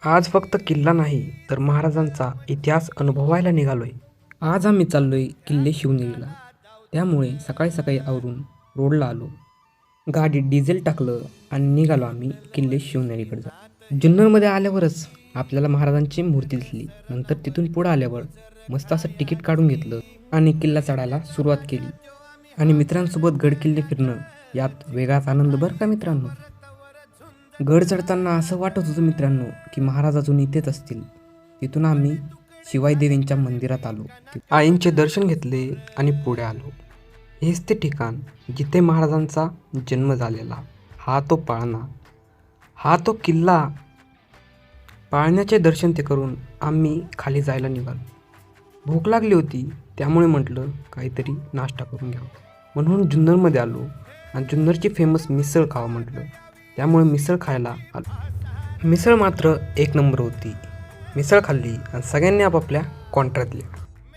आज फक्त किल्ला नाही तर महाराजांचा इतिहास अनुभवायला निघालोय. आज आम्ही चाललोय किल्ले शिवनेरीला. त्यामुळे सकाळी सकाळी आवरून रोडला आलो. गाडीत डिझेल टाकलं आणि निघालो आम्ही किल्ले शिवनेरीकडे जा. जुन्नरमध्ये आल्यावरच आपल्याला महाराजांची मूर्ती दिसली. नंतर तिथून पुढं आल्यावर मस्त असं तिकीट काढून घेतलं आणि किल्ला चढायला सुरुवात केली. आणि मित्रांसोबत गड किल्ले फिरणं यात वेगळाच आनंद बरं का मित्रांनो. गड चढताना असं वाटत होतं मित्रांनो की महाराज अजून इथेच असतील. तिथून आम्ही शिवाई देवींच्या मंदिरात आलो. आईंचे दर्शन घेतले आणि पुढे आलो. हेच ते ठिकाण जिथे महाराजांचा जन्म झालेला. हा तो पाळणा, हा तो किल्ला. पाळण्याचे दर्शन ते करून आम्ही खाली जायला निघालो. भूक लागली होती त्यामुळे म्हटलं काहीतरी नाश्ता करून घ्यावं. म्हणून जुन्नरमध्ये आलो आणि जुन्नरची फेमस मिसळ खावं म्हटलं. त्यामुळे मिसळ खायला आलो. मिसळ मात्र एक नंबर होती. मिसळ खाल्ली आणि सगळ्यांनी आपापल्या कॉन्ट्रॅक्ट दिल्या.